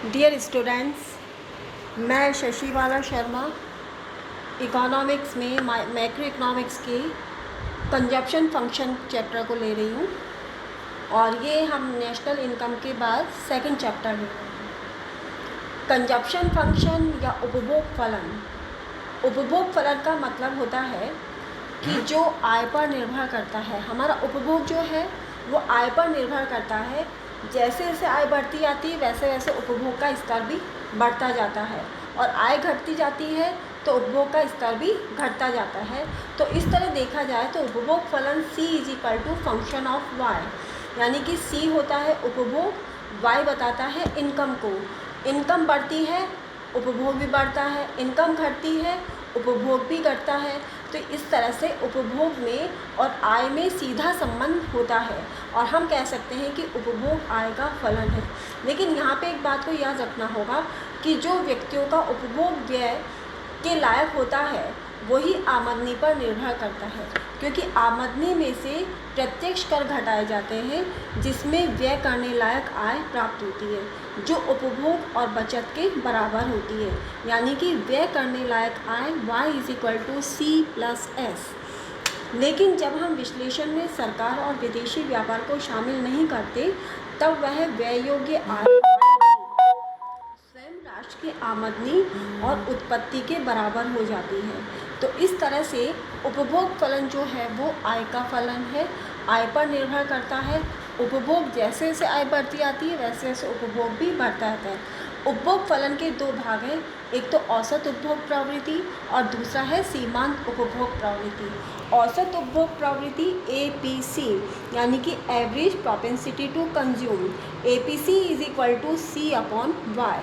Dear students, मैं Shashibala Sharma economics में macro economics के कंजप्शन फंक्शन चैप्टर को ले रही हूँ और ये हम नेशनल इनकम के बाद सेकंड चैप्टर ले रहे हैं। कंजप्शन फंक्शन या उपभोग फलन। उपभोग फलन का मतलब होता है कि जो आय पर निर्भर करता है। हमारा उपभोग जो है वो आय पर निर्भर करता है। जैसे जैसे आय बढ़ती जाती है वैसे वैसे उपभोग का स्तर भी बढ़ता जाता है और आय घटती जाती है तो उपभोग का स्तर भी घटता जाता है। तो इस तरह देखा जाए तो उपभोग फलन C = फंक्शन ऑफ Y, यानी कि C होता है उपभोग, Y बताता है इनकम को। इनकम बढ़ती है उपभोग भी बढ़ता है, इनकम घटती है उपभोग भी घटता है। तो इस तरह से उपभोग में और आय में सीधा संबंध होता है और हम कह सकते हैं कि उपभोग आय का फलन है। लेकिन यहाँ पे एक बात को याद रखना होगा कि जो व्यक्तियों का उपभोग व्यय के लायक होता है वही आमदनी पर निर्भर करता है, क्योंकि आमदनी में से प्रत्यक्ष कर घटाए जाते हैं जिसमें व्यय करने लायक आय प्राप्त होती है जो उपभोग और बचत के बराबर होती है, यानी कि व्यय करने लायक आय Y = C+S। लेकिन जब हम विश्लेषण में सरकार और विदेशी व्यापार को शामिल नहीं करते तब वह व्यय योग्य आय स्वयं राष्ट्र की आमदनी और उत्पत्ति के बराबर हो जाती है। तो इस तरह से उपभोग फलन जो है वो आय का फलन है, आय पर निर्भर करता है। उपभोग जैसे जैसे आय बढ़ती आती है वैसे वैसे उपभोग भी बढ़ता रहता है। उपभोग फलन के दो भाग हैं, एक तो औसत उपभोग प्रवृत्ति और दूसरा है सीमांत उपभोग प्रवृत्ति। औसत उपभोग प्रवृत्ति APC, यानी कि average propensity to consume. APC = C/Y।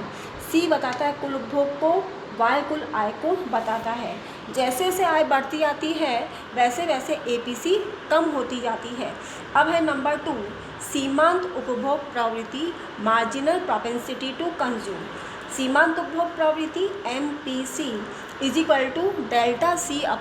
C बताता है कुल उपभोग को, Y कुल आय को बताता है। जैसे जैसे आय बढ़ती आती है वैसे वैसे APC कम होती जाती है। अब है नंबर 2, सीमांत उपभोग प्रवृत्ति, मार्जिनल प्रोपेंसिटी टू कंज्यूम। सीमांत उपभोग प्रवृत्ति MPC = ΔC/ΔY।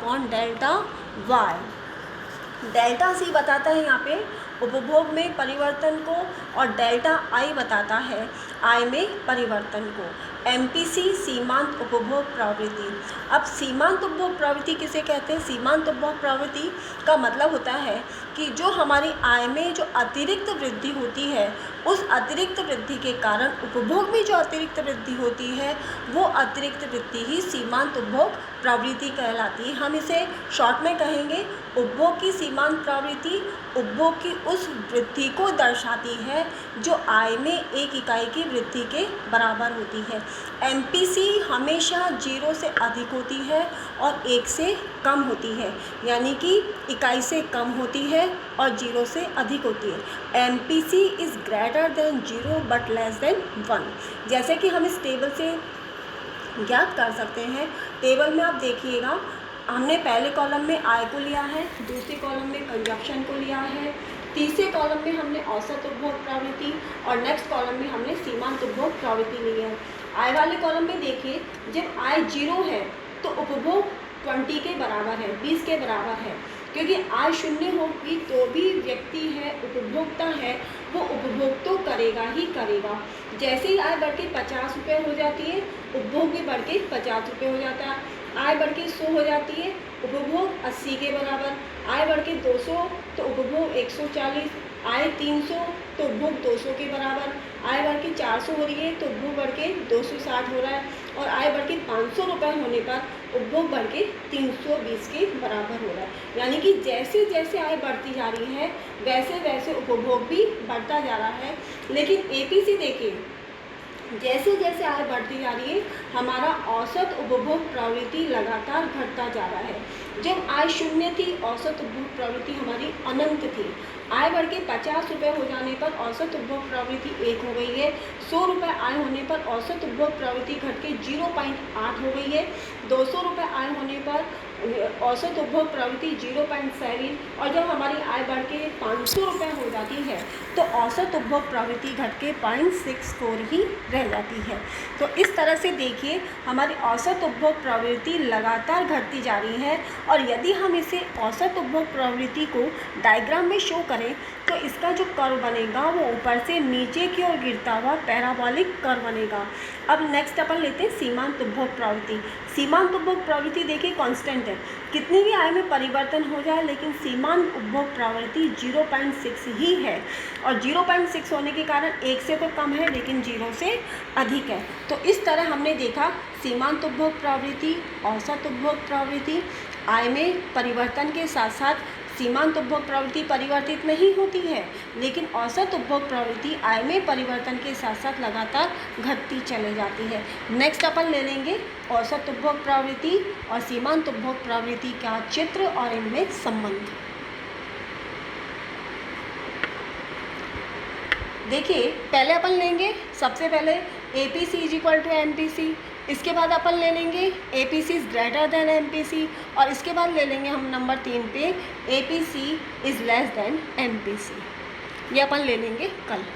डेल्टा C बताता है यहाँ पे उपभोग में परिवर्तन को और डेल्टा I बताता है आय में परिवर्तन को। MPC सीमांत उपभोग प्रवृत्ति। अब सीमांत उपभोग प्रवृत्ति किसे कहते हैं? सीमांत उपभोग प्रवृत्ति का मतलब होता है कि जो हमारी आय में जो अतिरिक्त वृद्धि होती है उस अतिरिक्त वृद्धि के कारण उपभोग में जो अतिरिक्त वृद्धि होती है वो अतिरिक्त वृद्धि ही सीमांत उपभोग प्रवृत्ति कहलाती है। हम इसे शॉर्ट में कहेंगे उपभोग की सीमांत प्रवृत्ति उपभोग की उस वृद्धि को दर्शाती है जो आय में एक इकाई की वृद्धि के बराबर होती है। MPC हमेशा 0 से अधिक होती है और 1 से कम होती है, यानी कि इकाई से कम होती है और 0 से अधिक होती है। MPC is greater than 0 but less than 1। जैसे कि हम इस टेबल से ज्ञात कर सकते हैं। टेबल में आप देखिएगा हमने पहले कॉलम में आय को लिया है, दूसरे कॉलम में कंजप्शन को लिया है, तीसरे कॉलम में हमने औसत उपभोग प्रवृत्ति और नेक्स्ट कॉलम में हमने सीमांत उपभोग प्रवृत्ति ली है। आय वाले कॉलम में देखिए जब आय 0 है तो उपभोग 20 के बराबर है, 20 के बराबर है, क्योंकि आय 0 होगी तो भी व्यक्ति है उपभोक्ता है वो उपभोग तो करेगा ही करेगा। जैसे ही आय बढ़ के 50 रुपये हो जाती है उपभोग भी बढ़ के 50 रुपये हो जाता है। आय बढ़ के 100 हो जाती है उपभोग 80 के बराबर। आय बढ़ के 200 तो उपभोग 140, आय 300 तो उपभोग 200 के बराबर। आय बढ़ के 400 हो रही है तो उपभोग बढ़ के 260 हो रहा है और आय बढ़ के 500 रुपये होने पर उपभोग बढ़ के 320 के बराबर हो रहा है। यानी कि जैसे जैसे आय बढ़ती जा रही है वैसे वैसे उपभोग भी बढ़ता जा रहा है। लेकिन APC देखिए जैसे जैसे आय बढ़ती जा रही है हमारा औसत उपभोग प्रवृत्ति लगातार घटता जा रहा है। जब आय 0 थी औसत उपभोग प्रवृत्ति हमारी अनंत थी। आय बढ़ के 50 रुपये हो जाने पर औसत उपभोग प्रवृत्ति 1 हो गई है। 100 रुपये आय होने पर औसत उपभोग प्रवृत्ति घट के 0.8 हो गई है। 200 रुपये आय होने पर औसत उपभोग प्रवृत्ति 0.7 और जब हमारी आय बढ़ के 500 रुपये हो जाती है तो औसत उपभोग प्रवृत्ति घट के 0.64 ही रह जाती है। तो इस तरह से देखिए देखिए हमारी औसत उपभोग प्रवृत्ति लगातार घटती जा रही है, और यदि हम इसे औसत उपभोग प्रवृत्ति को डायग्राम में शो करें तो इसका जो कर्व बनेगा वो ऊपर से नीचे की ओर गिरता हुआ पैराबोलिक कर्व बनेगा। अब नेक्स्ट अपन लेते हैं सीमांत उपभोग प्रवृत्ति। सीमांत उपभोग प्रवृत्ति देखिए कांस्टेंट है, कितनी भी आय में परिवर्तन हो जाए लेकिन सीमांत उपभोग प्रवृत्ति 0.6 ही है, और 0.6 होने के कारण 1 से तो कम है लेकिन 0 से अधिक है। तो इस तरह हमने देखा सीमांत उपभोग प्रवृत्ति, औसत उपभोग प्रवृत्ति, आय में परिवर्तन के साथ साथ सीमांत उपभोग प्रवृत्ति परिवर्तित नहीं होती है, लेकिन औसत उपभोग प्रवृत्ति आय में परिवर्तन के साथ साथ लगातार घटती चली जाती है। नेक्स्ट अपन ले लेंगे औसत उपभोग प्रवृत्ति और सीमांत उपभोग प्रवृत्ति का चित्र और इनमें संबंध। देखिए पहले अपन लेंगे सबसे पहले APC = MPC, इसके बाद अपन ले लेंगे APC is greater than MPC, और इसके बाद ले लेंगे हम नंबर 3 पे APC is less than MPC। ये अपन ले लेंगे कल।